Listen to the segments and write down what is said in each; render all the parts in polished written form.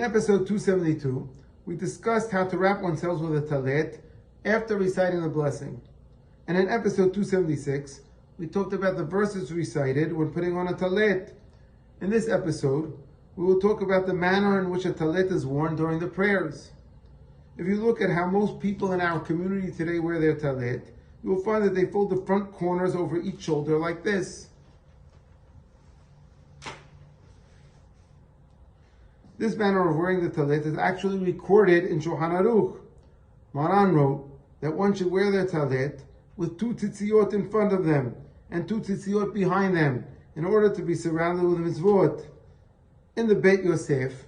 In episode 272, we discussed how to wrap oneself with a talet after reciting the blessing. And in episode 276, we talked about the verses recited when putting on a talet. In this episode, we will talk about the manner in which a talet is worn during the prayers. If you look at how most people in our community today wear their talet, you will find that they fold the front corners over each shoulder like this. This manner of wearing the talet is actually recorded in Shulchan Aruch. Maran wrote that one should wear their talet with two tzitzit in front of them and two tzitzit behind them in order to be surrounded with mitzvot. In the Beit Yosef,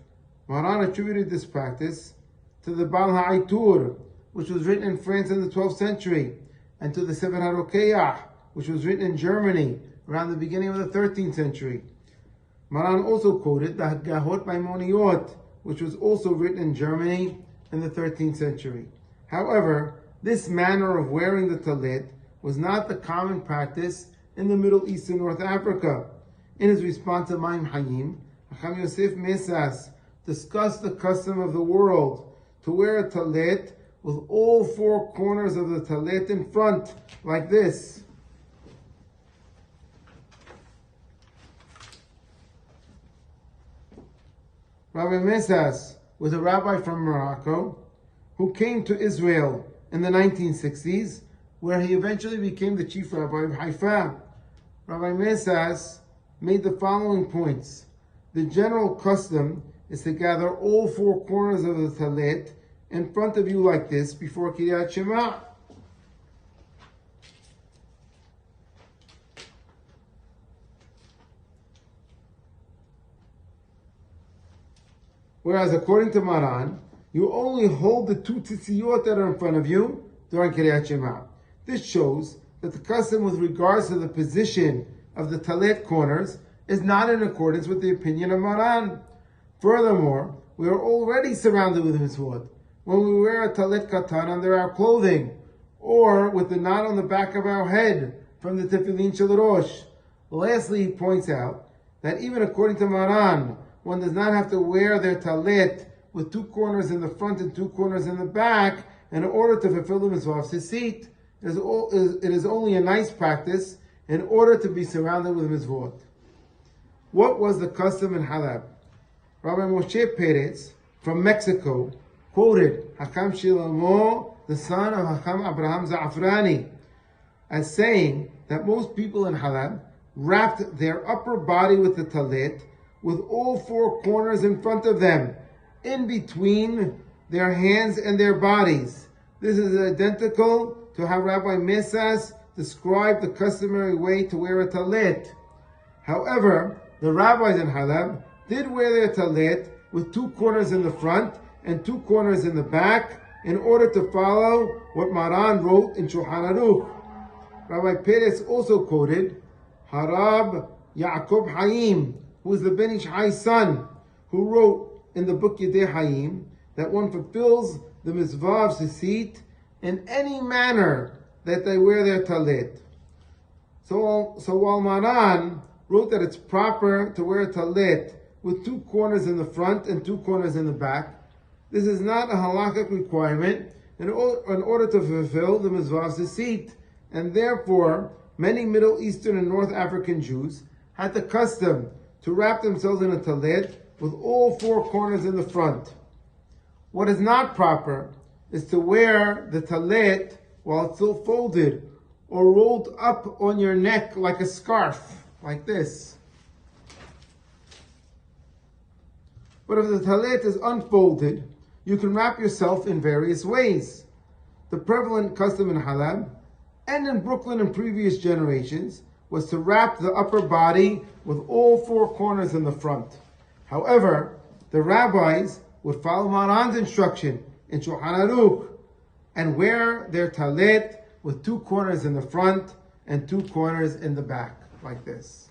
Maran attributed this practice to the Baal Ha'aitur, which was written in France in the 12th century, and to the Sefer HaRokeach, which was written in Germany around the beginning of the 13th century. Maran also quoted the Haggahot Maimoniot, which was also written in Germany in the 13th century. However, this manner of wearing the talet was not the common practice in the Middle East and North Africa. In his response to Maim Hayim, Chacham Yosef Mesas discussed the custom of the world to wear a talet with all four corners of the talet in front, like this. Rabbi Mesas was a rabbi from Morocco who came to Israel in the 1960s, where he eventually became the chief rabbi of Haifa. Rabbi Mesas made the following points. The general custom is to gather all four corners of the talet in front of you like this before Kiryat Shema. Whereas according to Maran, you only hold the two tzitzit that are in front of you during Kiryat Shema. This shows that the custom with regards to the position of the talet corners is not in accordance with the opinion of Maran. Furthermore, we are already surrounded with mitzvot when we wear a talet katan under our clothing, or with the knot on the back of our head from the tefillin shel rosh. Lastly, he points out that even according to Maran, one does not have to wear their talet with two corners in the front and two corners in the back in order to fulfill the mitzvah of tzitzit. It is only a nice practice in order to be surrounded with mitzvot. What was the custom in Halab? Rabbi Moshe Peretz from Mexico quoted Hakam Shlomo, the son of Hakam Abraham Za'afrani, as saying that most people in Halab wrapped their upper body with the talet with all four corners in front of them, in between their hands and their bodies. This is identical to how Rabbi Mesas described the customary way to wear a talet. However, the rabbis in Halab did wear their talet with two corners in the front and two corners in the back in order to follow what Maran wrote in Shulchan Aruch. Rabbi Peretz also quoted Harab Yaakov Hayim, who is the Ben Ish Chai's son, who wrote in the book Yedei Hayim that one fulfills the mitzvah of tzitzit in any manner that they wear their talet. So while Maran wrote that it's proper to wear a talet with two corners in the front and two corners in the back, this is not a halakhic requirement in order to fulfill the mitzvah of tzitzit, and therefore many Middle Eastern and North African Jews had the custom to wrap themselves in a talet with all four corners in the front. What is not proper is to wear the talet while it's still folded or rolled up on your neck like a scarf, like this. But if the talet is unfolded, you can wrap yourself in various ways. The prevalent custom in Halab and in Brooklyn in previous generations was to wrap the upper body with all four corners in the front. However, the rabbis would follow Maran's instruction in Shulchan Aruch and wear their talet with two corners in the front and two corners in the back, like this.